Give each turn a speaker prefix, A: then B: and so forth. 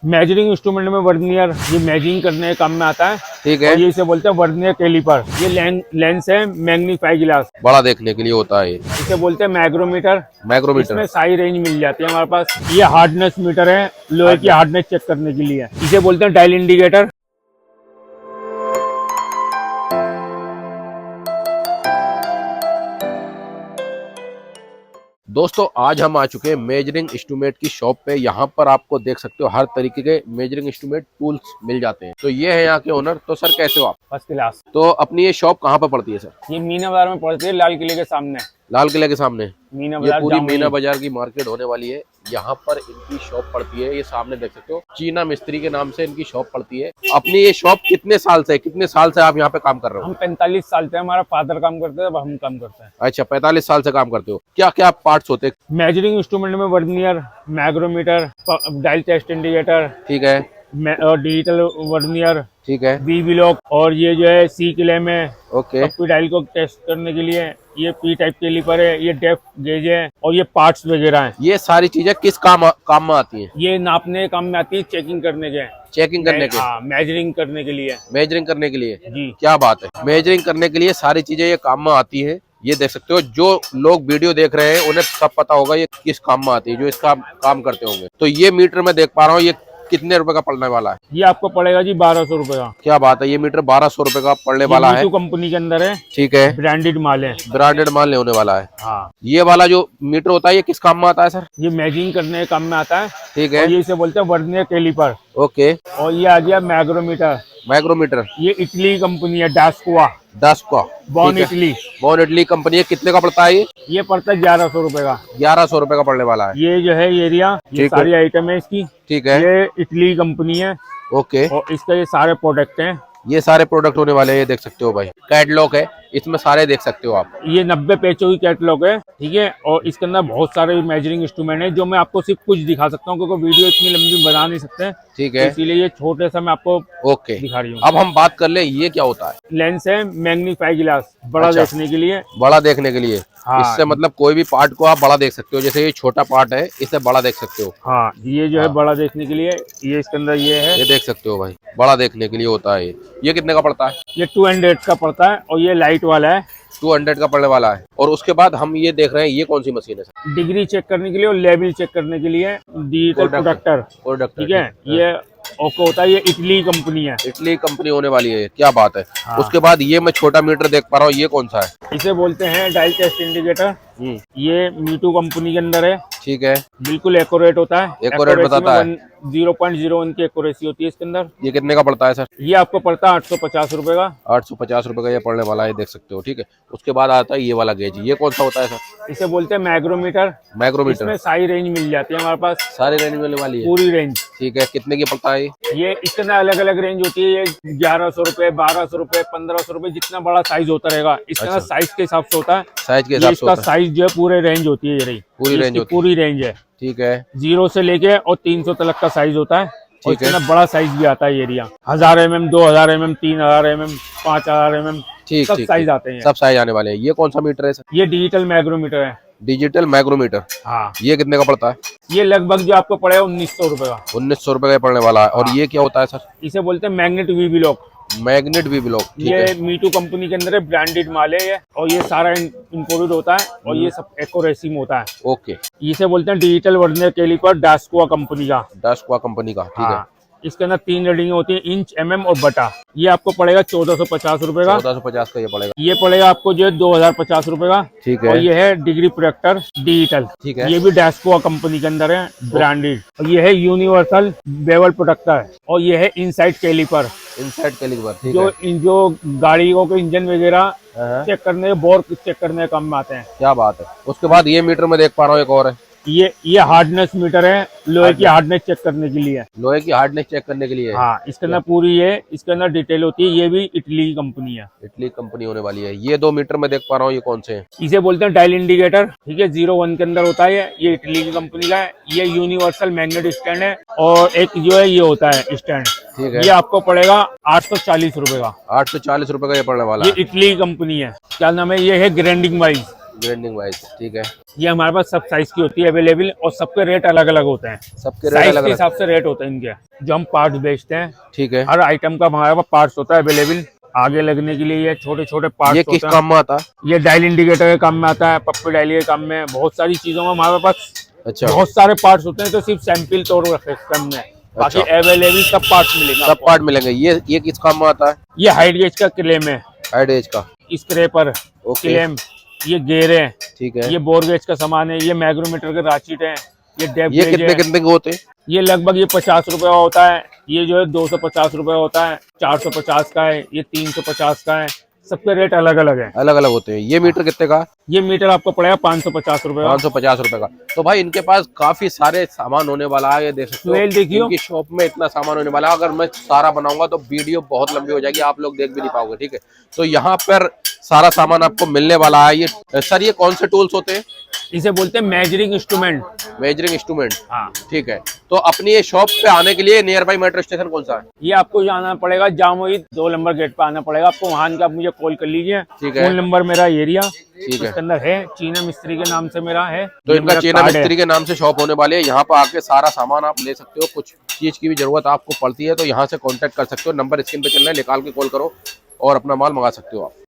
A: Measuring instrument में vernier ये measuring करने के काम में आता है।
B: ठीक है।
A: और ये इसे बोलते हैं वर्नियर कैलिपर। ये लेंस है मैग्नीफाई ग्लास,
B: बड़ा देखने के लिए होता है।
A: इसे बोलते हैं मैग्रोमीटर।
B: मैग्रोमीटर।
A: इसमें सारी रेंज मिल जाती है हमारे पास। ये हार्डनेस मीटर है, लोहे की हार्डनेस चेक करने के लिए। इसे बोलते हैं डायल इंडिकेटर।
B: दोस्तों आज हम आ चुके हैं मेजरिंग इंस्ट्रूमेंट की शॉप पे। यहाँ पर आपको देख सकते हो हर तरीके के मेजरिंग इंस्ट्रूमेंट टूल्स मिल जाते हैं। तो ये है यहाँ के ओनर। तो सर कैसे हो आप?
A: First class.
B: तो अपनी ये शॉप कहाँ पर पड़ती है सर?
A: ये मीना बाजार में पड़ती है, लाल किले के सामने।
B: लाल किले के सामने
A: मीना
B: ये
A: बाजार,
B: पूरी मीना बाजार की मार्केट होने वाली है। यहाँ पर इनकी शॉप पड़ती है। ये सामने देख सकते हो, चीना मिस्त्री के नाम से इनकी शॉप पड़ती है। अपनी ये शॉप कितने साल से आप यहाँ पे काम कर रहे हो?
A: हम 45 साल से, हमारा फादर काम करते हैं, अब हम काम करते हैं।
B: अच्छा, 45 साल से काम करते हो। क्या क्या पार्ट्स होते हैं?
A: मेजरिंग इंस्ट्रूमेंट में वर्नियर, मैग्रोमीटर, डायल टेस्ट इंडिकेटर,
B: ठीक है।
A: और डिजिटल वर्नियर,
B: ठीक है।
A: बी ब्लॉक, और ये जो है सी क्लेम है।
B: ओके।
A: पी डायल को टेस्ट करने के लिए ये पी टाइप कैलिपर है, ये डेप्थ गेज है, और ये पार्ट्स वगैरह हैं।
B: ये सारी चीजें किस काम में आती हैं?
A: ये नापने के काम में आती है, चेकिंग करने के।
B: चेकिंग करने के?
A: हाँ, मेजरिंग करने के लिए।
B: मेजरिंग करने के लिए
A: जी।
B: क्या बात है। मेजरिंग करने के लिए सारी चीजें ये काम में आती है। ये देख सकते हो, जो लोग वीडियो देख रहे हैं उन्हें सब पता होगा ये किस काम में आती है, जो इसका काम करते होंगे। तो ये मीटर मैं देख पा रहा हूँ, ये कितने रुपए का पड़ने वाला है?
A: ये आपको पड़ेगा जी 1200 रुपए का।
B: क्या बात है, ये मीटर 1200 रुपए का पड़ने वाला है।
A: कंपनी के अंदर है।
B: ठीक है।
A: ब्रांडेड माल है।
B: ब्रांडेड माल होने वाला है।
A: हाँ।
B: ये वाला जो मीटर होता है ये किस काम में आता है सर?
A: ये मेजरिंग करने के काम में आता है।
B: ठीक है।
A: और ये इसे बोलते हैं वर्नियर कैलिपर।
B: ओके।
A: और ये आ गया मैग्रोमीटर।
B: माइक्रोमीटर।
A: ये इटली कंपनी है, Dasqua.
B: Dasqua.
A: Born Italy.
B: Born Italy company है। कितने का पड़ता है
A: ये पड़ता है 1100 रुपए का।
B: 1100 रुपए का पड़ने वाला है।
A: ये जो है एरिया, ये सारी आइटम है इसकी।
B: ठीक है।
A: ये इटली कंपनी है।
B: ओके।
A: और इसका ये सारे प्रोडक्ट हैं।
B: ये सारे प्रोडक्ट होने वाले हैं। ये देख सकते हो भाई, कैटलॉग है, इसमें सारे देख सकते हो आप।
A: ये 90 पेजों की कैटलॉग है। ठीक है। और इसके अंदर बहुत सारे मेजरिंग इंस्ट्रूमेंट है, जो मैं आपको सिर्फ कुछ दिखा सकता हूँ, क्योंकि वीडियो इतनी लंबी बना नहीं सकते।
B: ठीक है।
A: इसीलिए ये छोटे सा मैं आपको
B: ओके
A: दिखा रही हूँ।
B: अब हम बात कर ले, ये क्या होता है?
A: लेंस है मैग्नीफाई ग्लास, बड़ा
B: अच्छा।
A: देखने के लिए।
B: बड़ा देखने के लिए।
A: हाँ।
B: इससे मतलब कोई भी पार्ट को आप बड़ा देख सकते हो। जैसे ये छोटा पार्ट है, इसे बड़ा देख सकते हो।
A: हाँ, ये जो है
B: हाँ।
A: बड़ा देखने के लिए। ये इसके अंदर ये है,
B: ये देख सकते हो भाई, बड़ा देखने के लिए होता है। ये कितने का पड़ता है?
A: ये 200 का पड़ता है। और ये लाइट वाला है,
B: 200 का पड़ने वाला है। और उसके बाद हम ये देख रहे हैं, ये कौन सी मशीन है सर?
A: डिग्री चेक करने के लिए और लेवल चेक करने के लिए, डिजिटल प्रोडक्टर। ठीक है। ये ओको होता है, ये इटली कंपनी है।
B: इटली कंपनी होने वाली है। क्या बात है।
A: हाँ।
B: उसके बाद ये मैं छोटा मीटर देख पा रहा हूँ, ये कौन सा है?
A: इसे बोलते हैं डायल टेस्ट इंडिकेटर। ये मीटू कंपनी के अंदर है।
B: ठीक है।
A: बिल्कुल एक्यूरेट होता है।
B: एक्यूरेट बताता है।
A: 0.01 की एक्यूरेसी होती है इसके अंदर।
B: ये कितने का पड़ता है सर?
A: ये आपको पड़ता है 850 रुपए का।
B: 850 रुपए का ये पड़ने वाला है, देख सकते हो। ठीक है। उसके बाद आता है ये वाला गेज, ये कौन सा होता है सर?
A: इसे बोलते हैं मैग्रोमीटर।
B: माइक्रोमीटर।
A: इसमें सारी रेंज मिल जाती है हमारे पास,
B: सारी रेंज मिलने वाली है।
A: पूरी रेंज।
B: ठीक है। कितने की पड़ता है
A: ये इसके अंदर अलग अलग रेंज होती है। ये 1100 रुपए, 1200 रुपए, 1500 रुपए, जितना बड़ा साइज होता रहेगा। इसके अंदर साइज के हिसाब से होता है।
B: साइज के
A: ये
B: हिसाब से
A: इसका
B: होता है।
A: साइज जो है पूरे रेंज होती है। ये रही
B: पूरी रेंज होती है।
A: पूरी रेंज है।
B: ठीक है।
A: 0 से लेके और 300 तक का साइज होता है। और
B: ठीक है।
A: इसके अंदर बड़ा साइज भी आता है area, 1000 mm, 2000 mm, 3000 mm, 5000 mm,
B: ठीक
A: सब
B: ठीक
A: साइज
B: ठीक।
A: आते हैं।
B: सब साइज आने वाले हैं। ये कौन सा मीटर है सर?
A: ये डिजिटल मैग्रोमीटर है।
B: Digital micrometer.
A: हाँ।
B: ये कितने का पड़ता है?
A: ये लगभग जो आपको पड़ेगा 1900 रुपए का।
B: 1900 रुपए का पड़ने वाला है। और ये क्या होता है सर?
A: इसे बोलते हैं magnet V block.
B: Magnet V block. ठीक
A: ये
B: है।
A: मीटू कंपनी के अंदर ब्रांडेड माल है ये। और ये सारा इंपोर्टेड होता है। और ये सब एक्यूरेसी में होता है।
B: ओके।
A: इसे बोलते हैं डिजिटल वर्नियर कैलिपर, डास्कुआ कंपनी का।
B: डास्कुआ कंपनी का। ठीक है।
A: हाँ। इसके अंदर 3 रीडिंग होती है, इंच, mm और बटा। ये आपको पड़ेगा 1450 रुपए का।
B: 1450 का ये पड़ेगा।
A: ये पड़ेगा आपको जो है 2050 रुपए का।
B: ठीक
A: और
B: है।
A: ये है डिग्री प्रोडक्टर डिजिटल।
B: ठीक है।
A: ये भी डास्कुआ कंपनी के अंदर है, ब्रांडेड। और ये है यूनिवर्सल बेवल प्रोडक्टर। और ये है इनसाइड कैलिपर,
B: इनसाइड कैलिपर। ठीक है।
A: जो गाड़ियों के इंजन वगैरह चेक करने, बोर चेक करने के काम में आते हैं।
B: क्या बात है। उसके बाद ये मीटर में देख पा रहा हूँ, एक और है।
A: ये हार्डनेस मीटर है, लोहे की हार्डनेस चेक करने के लिए।
B: लोहे की हार्डनेस चेक करने के लिए।
A: हाँ। इसके अंदर पूरी है, इसके अंदर डिटेल होती है। ये भी इटली की कंपनी है।
B: इटली कंपनी होने वाली है। ये 2 मीटर में देख पा रहा हूँ, ये कौन से हैं?
A: इसे बोलते हैं डायल इंडिकेटर। ठीक है। 01 के अंदर होता है। ये इटली की कंपनी का है। ये यूनिवर्सल मैग्नेट स्टैंड है। और एक जो है ये होता है स्टैंड।
B: ठीक है।
A: ये आपको पड़ेगा 840 रुपए का।
B: 840 रुपए का ये पड़ने वाला
A: ये
B: है।
A: इटली की कंपनी है। क्या नाम है? ये है ग्राइंडिंग वाइज।
B: ग्राइंडिंग वाइज, ठीक है।
A: ये हमारे पास सब साइज की होती है अवेलेबल, और सबके रेट अलग अलग होते हैं।
B: सबके रेट
A: साइज
B: अलग
A: के
B: अलग,
A: हिसाब से रेट होते हैं इनके, जो हम पार्ट्स बेचते हैं।
B: ठीक है।
A: हर आइटम का हमारे पास पार्ट्स होता है अवेलेबल। आगे लगने के लिए ये छोटे छोटे
B: ये
A: पार्ट्स
B: किस
A: होते हैं।
B: काम में आता है?
A: ये डायल इंडिकेटर के काम में आता है, पप्पी डायल के काम में, बहुत सारी चीजों में हमारे पास
B: अच्छा,
A: बहुत सारे पार्ट्स होते हैं। तो सिर्फ सैंपल तौर पर रखे कम में, बाकी
B: अच्छा।
A: अवेलेबल सब पार्ट्स मिलेंगे
B: सब
A: आपको।
B: पार्ट मिलेंगे। ये किस काम में आता है?
A: ये हाइट गेज का क्लेम है,
B: हाइड एज का,
A: स्क्रेपर,
B: ओके,
A: क्लेम, ये गेयर है,
B: ठीक है।
A: ये बोर गेज का सामान है, ये मैग्रोमीटर के राचिट है, ये डेप्थ
B: ये
A: गेज
B: कितने
A: है।
B: कितने के होते हैं?
A: ये लगभग ये 50 रुपए का होता है, ये जो है 250 रुपए का होता है, 450 का है, ये 350 का है। सबके रेट अलग अलग है।
B: अलग अलग होते हैं। ये मीटर कितने का?
A: ये मीटर आपको पड़ेगा 550 रुपए का।
B: 550 रुपए का। तो भाई इनके पास काफी सारे सामान होने वाला है, ये देख सकते हो।
A: स्वेल देखियो।
B: इनकी शॉप में इतना सामान होने वाला है, अगर मैं सारा बनाऊंगा तो वीडियो बहुत लंबी हो जाएगी, आप लोग देख भी नहीं पाओगे, ठीक है। तो यहाँ पर सारा सामान आपको मिलने वाला है। ये सर, ये कौन से टूल्स होते हैं?
A: इसे बोलते हैं मेजरिंग इंस्ट्रूमेंट।
B: मेजरिंग इंस्ट्रूमेंट,
A: हाँ,
B: ठीक है। तो अपनी ये शॉप पे आने के लिए नियर बाई मेट्रो स्टेशन कौन सा है?
A: ये आपको जाना पड़ेगा जामोई 2 नंबर गेट पे आना पड़ेगा आपको। वहां का आप मुझे कॉल कर लीजिए।
B: ठीक है।
A: फोन नंबर मेरा एरिया,
B: ठीक है।
A: उसके अंदर है, चीना मिस्त्री के नाम से मेरा है।
B: तो
A: ये
B: इनका
A: मेरा
B: चीना
A: कार्ड है।
B: मिस्त्री के नाम से शॉप होने वाली है। यहाँ पर आके सारा सामान आप ले सकते हो। कुछ चीज की भी जरूरत आपको पड़ती है तो यहाँ से कांटेक्ट कर सकते हो। नंबर स्क्रीन पे चल रहा है, निकाल के कॉल करो और अपना माल मंगा सकते हो आप।